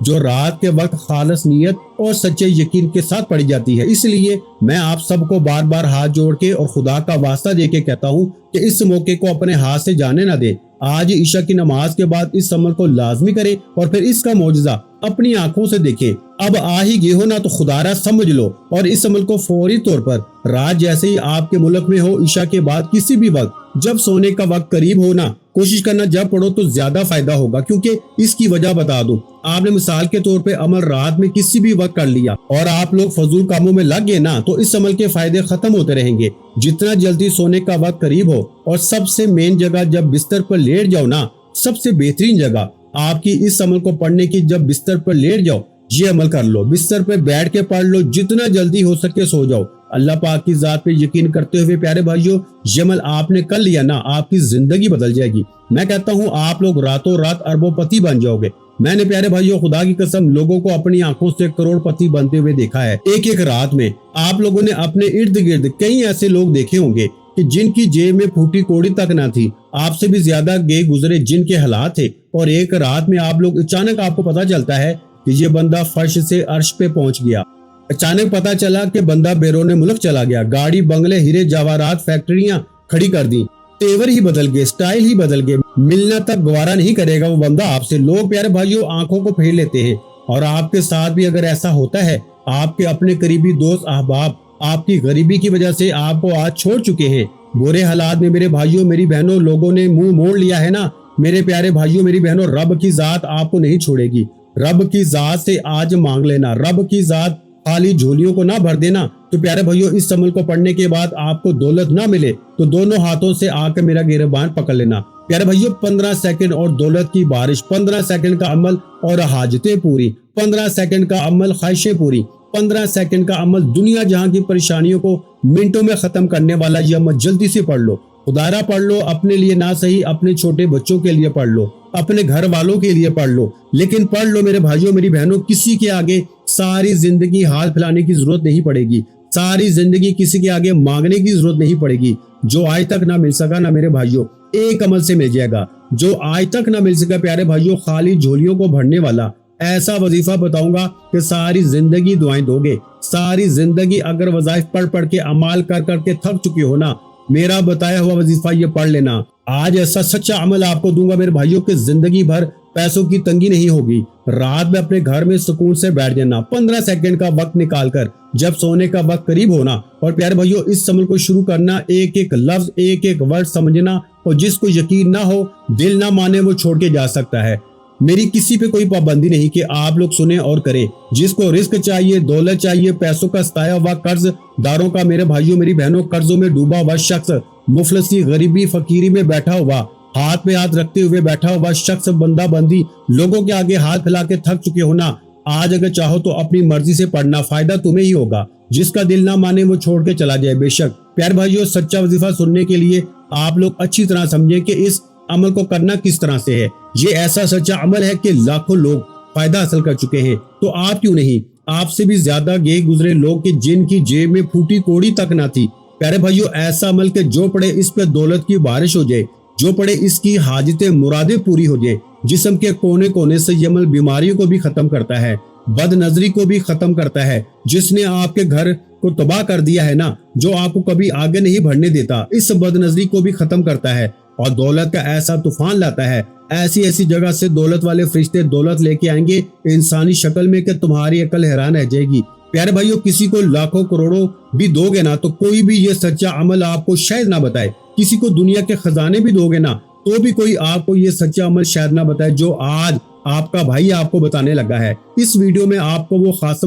جو رات کے وقت خالص نیت اور سچے یقین کے ساتھ پڑھی جاتی ہے۔ اس لیے میں آپ سب کو بار بار ہاتھ جوڑ کے اور خدا کا واسطہ دے کے کہتا ہوں کہ اس موقع کو اپنے ہاتھ سے جانے نہ دیں۔ آج عشاء کی نماز کے بعد اس عمل کو لازمی کریں اور پھر اس کا معجزہ اپنی آنکھوں سے دیکھیں۔ اب آ ہی گئے ہو نا تو خدا را سمجھ لو اور اس عمل کو فوری طور پر رات جیسے ہی آپ کے ملک میں ہو، عشاء کے بعد کسی بھی وقت جب سونے کا وقت قریب ہونا، کوشش کرنا جب پڑھو تو زیادہ فائدہ ہوگا، کیونکہ اس کی وجہ بتا دوں۔ آپ نے مثال کے طور پہ عمل رات میں کسی بھی وقت کر لیا اور آپ لوگ فضول کاموں میں لگ گئے نا تو اس عمل کے فائدے ختم ہوتے رہیں گے۔ جتنا جلدی سونے کا وقت قریب ہو اور سب سے مین جگہ جب بستر پر لیٹ جاؤ نا، سب سے بہترین جگہ آپ کی اس عمل کو پڑھنے کی جب بستر پر لیٹ جاؤ، یہ عمل کر لو، بستر پہ بیٹھ کے پڑھ لو، جتنا جلدی ہو سکے سو جاؤ۔ اللہ پاک کی ذات پہ یقین کرتے ہوئے پیارے بھائیوں، یہ عمل آپ نے کر لیا نا، آپ کی زندگی بدل جائے گی۔ میں کہتا ہوں آپ لوگ راتوں رات اربوں پتی بن جاؤ گے۔ میں نے پیارے بھائیوں خدا کی قسم لوگوں کو اپنی آنکھوں سے کروڑ پتی بنتے ہوئے دیکھا ہے۔ ایک رات میں آپ لوگوں نے اپنے ارد گرد کئی ایسے لوگ دیکھے ہوں گے کہ جن کی جیب میں پھوٹی کوڑی تک نہ تھی، آپ سے بھی زیادہ گئے گزرے جن کے حالات تھے، اور ایک رات میں آپ لوگ اچانک آپ کو پتا چلتا ہے کہ یہ بندہ فرش سے عرش پہ پہنچ گیا۔ اچانک پتا چلا کہ بندہ بیرون ملک چلا گیا، گاڑی بنگلے ہیرے جواہرات فیکٹریاں کھڑی کر دی، تیور ہی بدل گئے، سٹائل ہی بدل گئے، ملنا تک گوارا نہیں کرے گا وہ بندہ آپ سے۔ لوگ پیارے بھائیوں آنکھوں کو پھیر لیتے ہیں، اور آپ کے ساتھ بھی اگر ایسا ہوتا ہے، آپ کے اپنے قریبی دوست احباب آپ کی غریبی کی وجہ سے آپ کو آج چھوڑ چکے ہیں، برے حالات میں میرے بھائیوں میری بہنوں لوگوں نے منہ موڑ لیا ہے نا، میرے پیارے بھائیوں میری بہنوں رب کی ذات آپ کو نہیں چھوڑے گی۔ رب کی ذات سے آج مانگ لینا، رب کی ذات خالی جھولیوں کو نہ بھر دینا۔ تو پیارے بھائیوں اس عمل کو پڑھنے کے بعد آپ کو دولت نہ ملے تو دونوں ہاتھوں سے آ کے میرا گریبان پکڑ لینا۔ پیارے بھائیوں 15 سیکنڈ اور دولت کی بارش، 15 سیکنڈ کا عمل اور حاجتیں پوری، 15 سیکنڈ کا عمل خواہشیں پوری، 15 سیکنڈ کا عمل دنیا جہاں کی پریشانیوں کو منٹوں میں ختم کرنے والا یہ عمل جلدی سے پڑھ لو۔ خدارا پڑھ لو، اپنے لیے نہ صحیح اپنے چھوٹے بچوں کے لیے پڑھ لو، اپنے گھر والوں کے لیے پڑھ لو، لیکن پڑھ لو میرے بھائیوں میری بہنوں، کسی کے آگے ساری زندگی ہاتھ پھیلانے کی ضرورت نہیں پڑے گی، ساری زندگی کسی کے آگے مانگنے کی ضرورت نہیں پڑے گی۔ جو آج تک نہ مل سکا نا میرے بھائیوں، ایک عمل سے مل جائے گا۔ جو آج تک نہ مل سکا پیارے بھائیوں، خالی جھولیوں کو بھرنے والا ایسا وظیفہ بتاؤں گا کہ ساری زندگی دعائیں دو گے۔ ساری زندگی اگر وظائف پڑھ پڑھ کے عمال کر کر کے تھک چکے ہو نا، میرا بتایا ہوا وظیفہ یہ پڑھ لینا۔ آج ایسا سچا عمل آپ کو دوں گا میرے بھائیوں کہ زندگی بھر پیسوں کی تنگی نہیں ہوگی۔ رات میں اپنے گھر میں سکون سے بیٹھ جانا، 15 سیکنڈ کا وقت نکال کر جب سونے کا وقت قریب ہونا، اور پیارے بھائیوں اس عمل کو شروع کرنا، ایک ایک لفظ ایک ایک ورڈ سمجھنا، اور جس کو یقین نہ ہو دل نہ مانے وہ چھوڑ کے جا سکتا ہے۔ میری کسی پہ کوئی پابندی نہیں کہ آپ لوگ سنیں اور کریں۔ جس کو رزق چاہیے، دولت چاہیے، پیسوں کا ستایا ہوا قرض داروں کا میرے بھائیوں میری بہنوں، قرضوں میں ڈوبا ہوا شخص، مفلسی غریبی فقیری میں بیٹھا ہوا، ہاتھ پہ ہاتھ رکھتے ہوئے بیٹھا ہوا شخص، بندہ بندی لوگوں کے آگے ہاتھ پھیلا کے تھک چکے ہونا، آج اگر چاہو تو اپنی مرضی سے پڑھنا، فائدہ تمہیں ہی ہوگا۔ جس کا دل نہ مانے وہ چھوڑ کے چلا جائے۔ بے شک پیارے بھائیوں سچا وظیفہ سننے کے لیے آپ لوگ اچھی طرح سمجھیں کہ اس عمل کو کرنا کس طرح سے ہے۔ یہ ایسا سچا عمل ہے کہ لاکھوں لوگ فائدہ حاصل کر چکے ہیں، تو آپ کیوں نہیں؟ آپ سے بھی زیادہ گئے گزرے لوگ کہ جن کی جیب میں پھوٹی کوڑی تک نہ تھی۔ پیارے بھائیوں ایسا عمل کہ جو پڑھے اس پہ دولت کی بارش ہو جائے، جو پڑھے اس کی حاجتیں مرادیں پوری ہو جائے۔ جسم کے کونے کونے سے یہ عمل بیماریوں کو بھی ختم کرتا ہے، بد نظری کو بھی ختم کرتا ہے۔ جس نے آپ کے گھر کو تباہ کر دیا ہے نا، جو آپ کو کبھی آگے نہیں بڑھنے دیتا، اس بد نظری کو بھی ختم کرتا ہے، اور دولت کا ایسا طوفان لاتا ہے۔ ایسی ایسی جگہ سے دولت والے فرشتے دولت لے کے آئیں گے انسانی شکل میں کہ تمہاری عقل حیران رہ جائے گی۔ پیارے بھائیوں کسی کو لاکھوں کروڑوں بھی دو گے نا تو کوئی بھی یہ سچا عمل آپ کو شاید نہ بتائے۔ کسی کو دنیا کے خزانے بھی دو گے نا تو بھی کوئی آپ کو یہ سچا عمل شاید نہ بتائے جو آج آپ کا بھائی آپ کو بتانے لگا ہے۔ اس ویڈیو میں آپ کو وہ خاص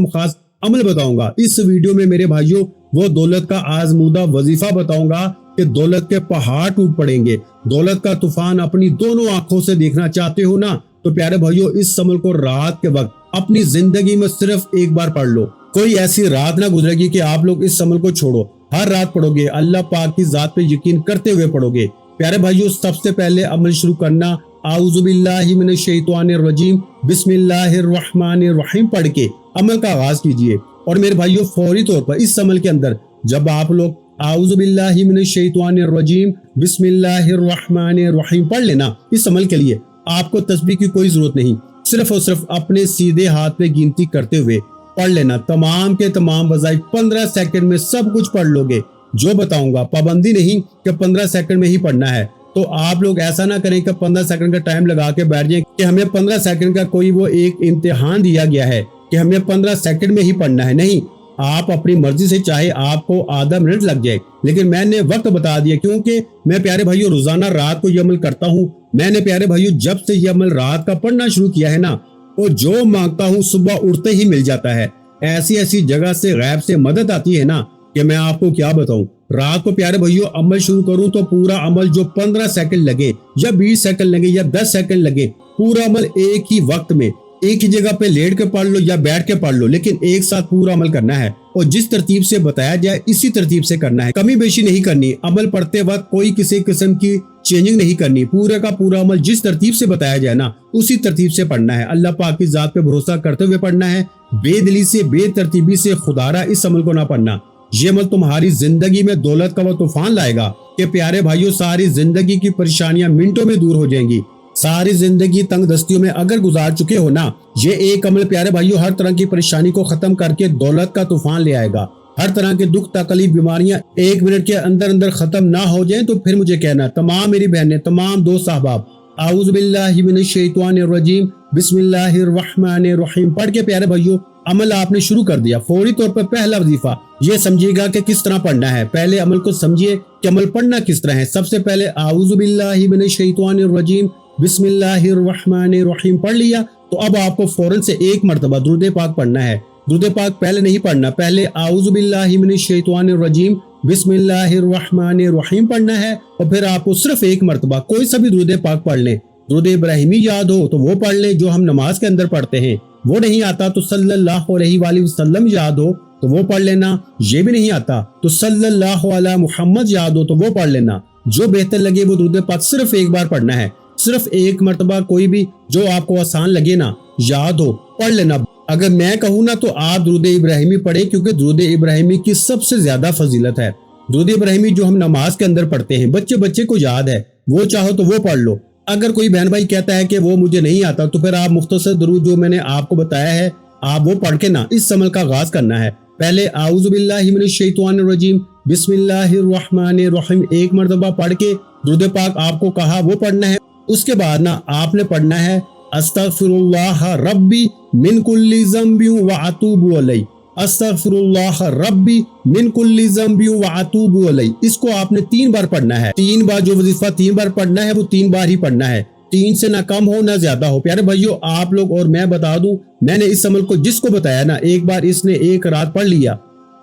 عمل بتاؤں گا۔ اس ویڈیو میں میرے بھائیوں وہ دولت کا آزمودہ وظیفہ بتاؤں گا کہ دولت کے پہاڑ ٹوٹ پڑیں گے۔ دولت کا طوفان اپنی دونوں آنکھوں سے دیکھنا چاہتے ہو نا تو پیارے بھائیوں اس عمل کو رات کے وقت اپنی زندگی میں صرف ایک بار پڑھ لو۔ کوئی ایسی رات نہ گزرے گی کہ آپ لوگ اس عمل کو چھوڑو۔ ہر رات پڑھو گے، اللہ پاک کی ذات پہ یقین کرتے ہوئے پڑھو گے۔ پیارے بھائیوں سب سے پہلے عمل شروع کرنا اعوذ باللہ من الشیطان الرجیم بسم اللہ الرحمن الرحیم پڑھ کے عمل کا آغاز کیجئے۔ اور میرے بھائیوں فوری طور پر اس عمل کے اندر جب آپ لوگ اعوذ باللہ من الشیطان الرجیم بسم اللہ الرحمن الرحیم پڑھ لینا، اس عمل کے لیے آپ کو تسبیح کی کوئی ضرورت نہیں۔ صرف اور صرف اپنے سیدھے ہاتھ پہ گنتی کرتے ہوئے پڑھ لینا. تمام کے تمام وظائف 15 سیکنڈ میں سب کچھ پڑھ لو گے. جو بتاؤں گا پابندی نہیں کہ 15 سیکنڈ میں ہی پڑھنا ہے. تو آپ لوگ ایسا نہ کریں کہ 15 سیکنڈ کا ٹائم لگا کے بیٹھ جائیں کہ ہمیں 15 سیکنڈ کا کوئی وہ ایک امتحان دیا گیا ہے کہ ہمیں 15 سیکنڈ میں ہی پڑھنا ہے. نہیں، آپ اپنی مرضی سے چاہے آپ کو آدھا منٹ لگ جائے، لیکن میں نے وقت بتا دیا کیونکہ میں پیارے بھائیوں روزانہ رات کو یہ عمل کرتا ہوں. میں نے پیارے بھائیوں جب سے یہ عمل رات کا پڑھنا شروع کیا ہے نا، وہ جو مانگتا ہوں صبح اٹھتے ہی مل جاتا ہے. ایسی ایسی جگہ سے غیب سے مدد آتی ہے نا کہ میں آپ کو کیا بتاؤں. رات کو پیارے بھائیوں عمل شروع کروں تو پورا عمل جو 15 سیکنڈ لگے یا 20 سیکنڈ لگے یا 10 سیکنڈ لگے، پورا عمل ایک ہی وقت میں ایک ہی جگہ پہ لیٹ کے پڑھ لو یا بیٹھ کے پڑھ لو، لیکن ایک ساتھ پورا عمل کرنا ہے اور جس ترتیب سے بتایا جائے اسی ترتیب سے کرنا ہے. کمی بیشی نہیں کرنی. عمل پڑھتے وقت کوئی کسی قسم کی چینجنگ نہیں کرنی. پورا کا پورا عمل جس ترتیب سے بتایا جائے نا اسی ترتیب سے پڑھنا ہے. اللہ پاک کی ذات پہ بھروسہ کرتے ہوئے پڑھنا ہے. بے دلی سے بے ترتیبی سے خدارا اس عمل کو نہ پڑھنا. یہ عمل تمہاری زندگی میں دولت کا وہ طوفان لائے گا کہ پیارے بھائیوں ساری زندگی کی پریشانیاں منٹوں میں دور ہو جائیں گی. ساری زندگی تنگ دستیوں میں اگر گزار چکے ہو نا، یہ ایک عمل پیارے بھائیوں ہر طرح کی پریشانی کو ختم کر کے دولت کا طوفان لے آئے گا. ہر طرح کے دکھ تکلیف بیماریاں 1 منٹ کے اندر اندر ختم نہ ہو جائیں تو پھر مجھے کہنا. تمام میری بہنیں، تمام دوست احباب، اعوذ باللہ من الشیطان الرجیم بسم اللہ الرحمن الرحیم پڑھ کے پیارے بھائیوں عمل آپ نے شروع کر دیا. فوری طور پر پہلا وظیفہ یہ سمجھیے گا کہ کس طرح پڑھنا ہے. پہلے عمل کو سمجھیے کہ عمل پڑھنا کس طرح ہے. سب سے پہلے اعوذ باللہ من الشیطان الرجیم بسم اللہ الرحمن الرحیم پڑھ لیا تو اب آپ کو فوراً سے ایک مرتبہ درود پاک پڑھنا ہے. درود پاک پہلے نہیں پڑھنا، پہلے اعوذ باللہ من الشیطان الرجیم بسم اللہ الرحمن الرحیم پڑھنا ہے اور پھر آپ کو صرف ایک مرتبہ کوئی سا بھی درود پاک پڑھ لیں. درود ابراہیمی یاد ہو تو وہ پڑھ لیں جو ہم نماز کے اندر پڑھتے ہیں. وہ نہیں آتا تو صلی اللہ علیہ وآلہ وسلم یاد ہو تو وہ پڑھ لینا. یہ بھی نہیں آتا تو صلی اللہ علی محمد یاد ہو تو وہ پڑھ لینا. جو بہتر لگے وہ درود پاک صرف ایک بار پڑھنا ہے. صرف ایک مرتبہ کوئی بھی جو آپ کو آسان لگے نا، یاد ہو، پڑھ لینا. اگر میں کہوں نا تو آپ درود ابراہیمی پڑھیں کیونکہ درود ابراہیمی کی سب سے زیادہ فضیلت ہے. درود ابراہیمی جو ہم نماز کے اندر پڑھتے ہیں بچے کو یاد ہے، وہ چاہو تو وہ پڑھ لو. اگر کوئی بہن بھائی کہتا ہے کہ وہ مجھے نہیں آتا تو پھر آپ مختصر درود جو میں نے آپ کو بتایا ہے آپ وہ پڑھ کے نا اس عمل کا آغاز کرنا ہے. پہلے اعوذ باللہ من الشیطان الرجیم بسم اللہ الرحمن الرحیم ایک مرتبہ پڑھ کے درود پاک آپ کو کہا وہ پڑھنا ہے. اس کے بعد نا آپ نے پڑھنا ہے استغفر اللہ ربی من کل ذنب واتوب الیہ. استغفر اللہ ربی من کل ذنب واتوب الیہ. اس کو آپ نے 3 بار پڑھنا ہے. 3 بار جو وظیفہ 3 بار پڑھنا ہے وہ 3 بار ہی پڑھنا ہے. 3 سے نہ کم ہو نہ زیادہ ہو. پیارے بھائیوں آپ لوگ اور میں بتا دوں، میں نے اس عمل کو جس کو بتایا نا ایک بار اس نے ایک رات پڑھ لیا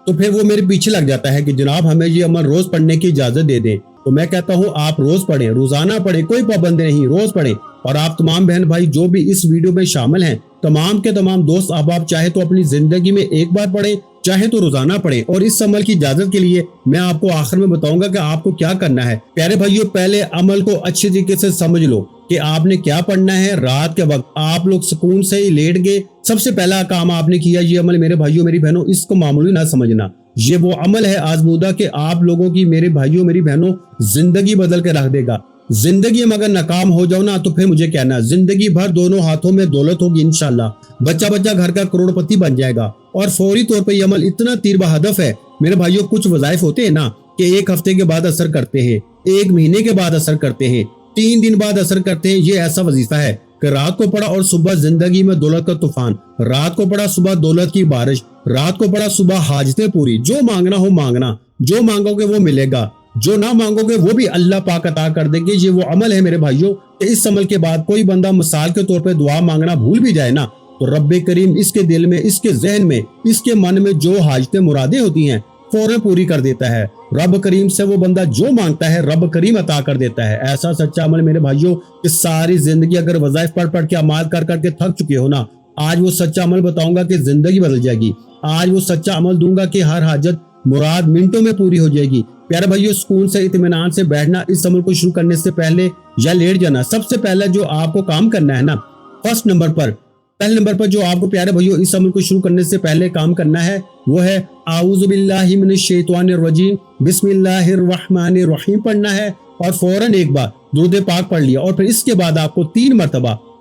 تو پھر وہ میرے پیچھے لگ جاتا ہے کہ جناب ہمیں یہ عمل روز پڑھنے کی اجازت دے دیں. تو میں کہتا ہوں آپ روز پڑھیں، روزانہ پڑھیں، کوئی پابندی نہیں، روز پڑھیں. اور آپ تمام بہن بھائی جو بھی اس ویڈیو میں شامل ہیں، تمام کے تمام دوست احباب چاہے تو اپنی زندگی میں ایک بار پڑھیں چاہے تو روزانہ پڑھیں. اور اس عمل کی اجازت کے لیے میں آپ کو آخر میں بتاؤں گا کہ آپ کو کیا کرنا ہے. پیارے بھائیوں پہلے عمل کو اچھی طریقے سے سمجھ لو کہ آپ نے کیا پڑھنا ہے. رات کے وقت آپ لوگ سکون سے ہی لیٹ گئے، سب سے پہلا کام آپ نے کیا یہ عمل میرے بھائیوں میری بہنوں اس کو معمولی نہ سمجھنا. یہ وہ عمل ہے آزمودہ کہ آپ لوگوں کی میرے بھائیوں میری بہنوں زندگی بدل کے رکھ دے گا. زندگی میں اگر ناکام ہو جاؤ نا تو پھر مجھے کہنا زندگی بھر دونوں ہاتھوں میں دولت ہوگی انشاءاللہ. بچہ گھر کا کروڑ پتی بن جائے گا. اور فوری طور پہ یہ عمل اتنا تیر بہدف ہے میرے بھائیوں. کچھ وظائف ہوتے ہیں نا کہ 1 ہفتے کے بعد اثر کرتے ہیں، 1 مہینے کے بعد اثر کرتے ہیں، 3 دن بعد اثر کرتے ہیں. یہ ایسا وظیفہ ہے کہ رات کو پڑھا اور صبح زندگی میں دولت کا طوفان، رات کو پڑھا صبح دولت کی بارش، رات کو پڑھا صبح حاجتیں پوری. جو مانگنا ہو مانگنا، جو مانگو گے وہ ملے گا، جو نہ مانگو گے وہ بھی اللہ پاک عطا کر دیں گے. یہ وہ عمل ہے میرے بھائیوں کہ اس عمل کے بعد کوئی بندہ مثال کے طور پہ دعا مانگنا بھول بھی جائے نا تو رب کریم اس کے دل میں، اس کے ذہن میں، اس کے من میں جو حاجتیں مرادیں ہوتی ہیں فوراً پوری کر دیتا ہے. رب کریم سے وہ بندہ جو مانگتا ہے رب کریم عطا کر دیتا ہے. ایسا سچا عمل میرے بھائیوں کہ ساری زندگی اگر وظائف پڑھ کے اعمال کر کے تھک چکے ہو نا، آج وہ سچا عمل بتاؤں گا کہ زندگی بدل جائے گی. آج وہ سچا عمل دوں گا کہ ہر حاجت مراد منٹوں میں پوری ہو جائے گی. پیارے بھائیوں سکون سے اطمینان سے بیٹھنا اس عمل کو شروع کرنے سے پہلے یا لیٹ جانا. سب سے پہلے جو آپ کو کام کرنا ہے نا پہلے نمبر پر جو آپ کو پیارے بھائیوں اس عمل کو شروع کرنے سے پہلے کام کرنا ہے وہ ہے اعوذ باللہ من الشیطان الرجیم بسم اللہ الرحمن الرحیم پڑھنا ہے اور فوراً ایک بار درود پاک پڑھ لیا. اور پھر اس کے بعد آپ کو 3 مرتبہ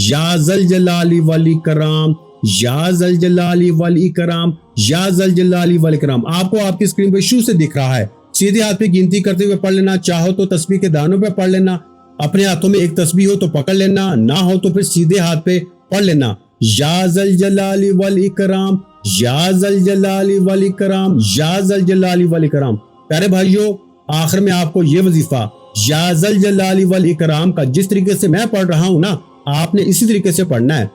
یا ذل جلال والاکرام، یا ذل جلال والاکرام، یا ذل جلال والاکرام۔ آپ کو آپ کی اسکرین پہ شروع سے دکھ رہا ہے، سیدھے ہاتھ پہ گنتی کرتے ہوئے پڑھ لینا، چاہو تو تسبیح کے دانوں پہ پڑھ لینا، اپنے ہاتھوں میں ایک تسبیح ہو تو پکڑ لینا، نہ ہو تو پھر سیدھے ہاتھ پہ پڑھ لینا، یا ذل جلال والاکرام، یا ذل جلال والاکرام، یا ذل جلال والاکرام۔ پیارے بھائیو، آخر میں آپ کو یہ وظیفہ یا ذل جلال والاکرام کا جس طریقے سے میں پڑھ رہا ہوں نا، آپ نے اسی طریقے سے پڑھنا ہے۔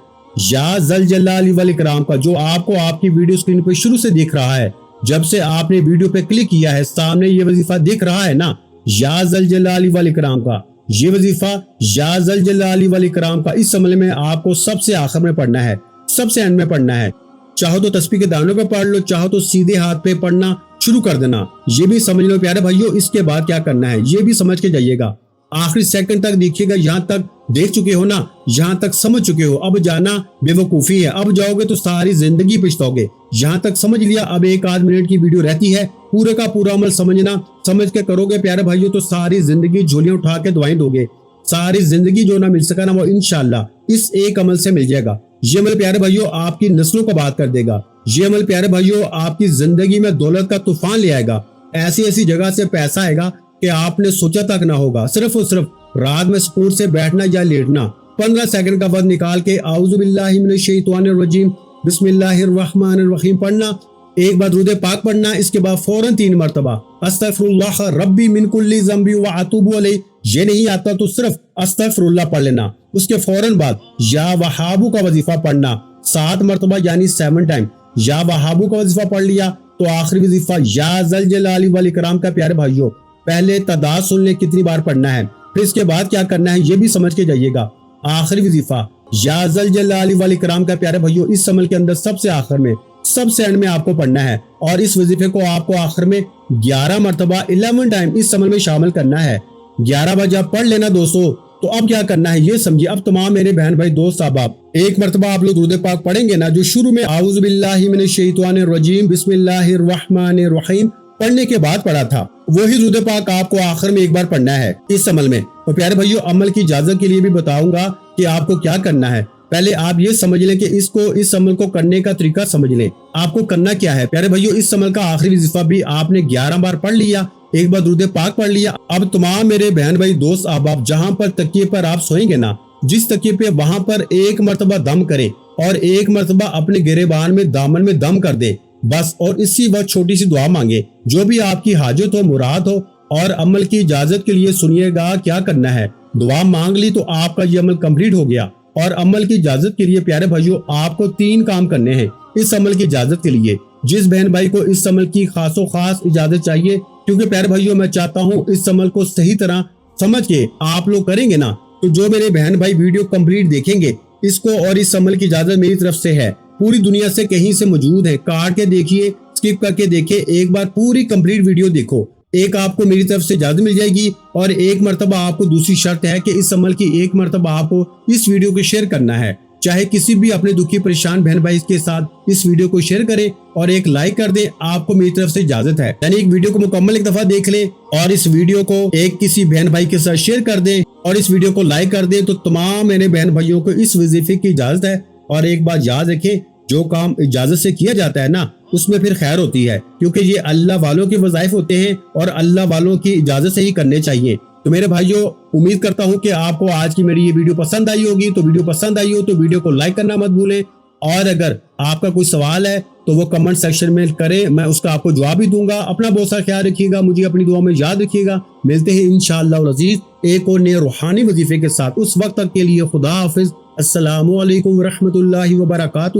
یا ذل جلال والاکرام کا جو آپ کو آپ کی ویڈیو اسکرین پہ شروع سے دیکھ رہا ہے، جب سے آپ نے ویڈیو پہ کلک کیا ہے سامنے یہ وظیفہ دیکھ رہا ہے نا، یا ذل جلال والاکرام کا یہ وظیفہ یا ذل جلال والاکرام کا اس عمل میں آپ کو سب سے آخر میں پڑھنا ہے، سب سے اینڈ میں پڑھنا ہے۔ چاہو تو تسبیح کے دانوں پہ پڑھ لو، چاہو تو سیدھے ہاتھ پہ پڑھنا شروع کر دینا۔ یہ بھی سمجھ لو پیارے بھائیو، اس کے بعد کیا کرنا ہے یہ بھی سمجھ کے جائیے گا، آخری سیکنڈ تک دیکھیے گا، یہاں تک دیکھ چکے ہو نا، یہاں تک سمجھ چکے ہو، اب جانا بے وقوفی ہے، اب جاؤ گے تو ساری زندگی پچھتاؤ گے۔ یہاں تک سمجھ لیا، اب ایک آدھ منٹ کی ویڈیو رہتی ہے، پورے کا پورا عمل سمجھنا، سمجھ کے کرو گے پیارے بھائیو تو ساری زندگی جھولیاں اٹھا کے دعائیں دو گے، ساری زندگی جو نہ مل سکا نا وہ انشاءاللہ اس ایک عمل سے مل جائے گا۔ یہ عمل پیارے بھائیو آپ کی نسلوں کو بات کر دے گا، یہ عمل پیارے بھائیو آپ کی زندگی میں دولت کا طوفان لے آئے گا، ایسی ایسی جگہ سے پیسہ آئے گا کہ آپ نے سوچا تک نہ ہوگا۔ صرف اور صرف رات میں سکون سے بیٹھنا یا لیٹنا، 15 سیکنڈ کا وقت نکال کے اعوذ باللہ من الشیطان الرجیم بسم اللہ الرحمن الرحیم پڑھنا، ایک بار درود پاک پڑھنا، اس کے بعد فوراً 3 مرتبہ استغفر اللہ ربی من کل ذنب واتوب الیہ، یہ نہیں آتا تو صرف استغفر اللہ پڑھ لینا، اس کے فوراً بعد یا وہابو کا وظیفہ پڑھنا 7 مرتبہ یعنی 7 ٹائم، یا وہابو کا وظیفہ پڑھ لیا تو آخری وظیفہ یا ذل جلال والاکرام کا پیارے بھائیو پہلے تعداد سن لیں کتنی بار پڑھنا ہے، پھر اس کے بعد کیا کرنا ہے یہ بھی سمجھ کے جائیے گا۔ آخری وظیفہ یا ذل جلال والاکرام کا پیارے بھائیو اس عمل کے اندر سب سے آخر میں، سب سے اینڈ میں آپ کو پڑھنا ہے، اور اس وظیفے کو آپ کو آخر میں 11 مرتبہ 11 ٹائم اس عمل میں شامل کرنا ہے۔ 11 بار جب پڑھ لینا دوستو تو اب کیا کرنا ہے یہ سمجھیے۔ اب تمام میرے بہن بھائی دوست احباب ایک مرتبہ آپ لوگ درود پاک پڑھیں گے نا، جو شروع میں اعوذ باللہ من الشیطان الرجیم بسم اللہ الرحمن الرحیم پڑھنے کے بعد پڑھا تھا، وہی درود پاک آپ کو آخر میں ایک بار پڑھنا ہے اس عمل میں۔ تو پیارے بھائیو عمل کی اجازت کے لیے بھی بتاؤں گا کہ آپ کو کیا کرنا ہے۔ پہلے آپ یہ سمجھ لیں کہ اس عمل کو کرنے کا طریقہ سمجھ لیں، آپ کو کرنا کیا ہے۔ پیارے بھائیو اس عمل کا آخری وظیفہ بھی آپ نے 11 بار پڑھ لیا، ایک بار درود پاک پڑھ لیا۔ اب تمام میرے بہن بھائی دوست احباب جہاں پر تکیے پر آپ سوئیں گے نا، جس تکیے پہ وہاں پر ایک مرتبہ دم کریں اور ایک مرتبہ اپنے گریبان میں دامن میں دم کر دے بس، اور اسی وقت چھوٹی سی دعا مانگے، جو بھی آپ کی حاجت ہو مراد ہو، اور عمل کی اجازت کے لیے سنیے گا کیا کرنا ہے۔ دعا مانگ لی تو آپ کا یہ عمل کمپلیٹ ہو گیا، اور عمل کی اجازت کے لیے پیارے بھائیو آپ کو 3 کام کرنے ہیں اس عمل کی اجازت کے لیے۔ جس بہن بھائی کو اس عمل کی خاص و خاص اجازت چاہیے، کیونکہ پیارے بھائیو میں چاہتا ہوں اس عمل کو صحیح طرح سمجھ کے آپ لوگ کریں گے نا، تو جو میرے بہن بھائی ویڈیو کمپلیٹ دیکھیں گے اس کو، اور اس عمل کی اجازت میری طرف سے ہے، پوری دنیا سے کہیں سے موجود ہے، کاٹ کے دیکھیے، اسکپ کر کے دیکھیں، ایک بار پوری کمپلیٹ ویڈیو دیکھو، ایک آپ کو میری طرف سے اجازت مل جائے گی، اور ایک مرتبہ آپ کو دوسری شرط ہے کہ اس عمل کی ایک مرتبہ آپ کو اس ویڈیو کو شیئر کرنا ہے، چاہے کسی بھی اپنے دکھی پریشان بہن بھائی کے ساتھ اس ویڈیو کو شیئر کریں اور ایک لائک کر دیں، آپ کو میری طرف سے اجازت ہے۔ یعنی ایک ویڈیو کو مکمل ایک دفعہ دیکھ لیں اور اس ویڈیو کو ایک کسی بہن بھائی کے ساتھ شیئر کر دیں اور اس ویڈیو کو لائک کر دیں، تو تمام میرے بہن بھائیوں کو اس وظیفے کی اجازت ہے۔ اور ایک بات یاد رکھیں، جو کام اجازت سے کیا جاتا ہے نا اس میں پھر خیر ہوتی ہے، کیونکہ یہ اللہ والوں کے وظائف ہوتے ہیں اور اللہ والوں کی اجازت سے ہی کرنے چاہیے۔ تو میرے بھائیوں امید کرتا ہوں کہ آپ کو آج کی میری یہ ویڈیو پسند آئی ہوگی، تو ویڈیو پسند آئی ہو تو ویڈیو کو لائک کرنا مت بھولیں، اور اگر آپ کا کوئی سوال ہے تو وہ کمنٹ سیکشن میں کریں، میں اس کا آپ کو جواب بھی دوں گا۔ اپنا بہت سارا خیال رکھیے گا، مجھے اپنی دعا میں یاد رکھیے گا۔ ملتے ہیں انشاءاللہ العزیز ایک اور نئے روحانی وظیفے کے ساتھ، اس وقت تک کے لیے خدا حافظ، السلام علیکم ورحمۃ اللہ وبرکاتہ،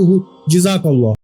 جزاک اللہ۔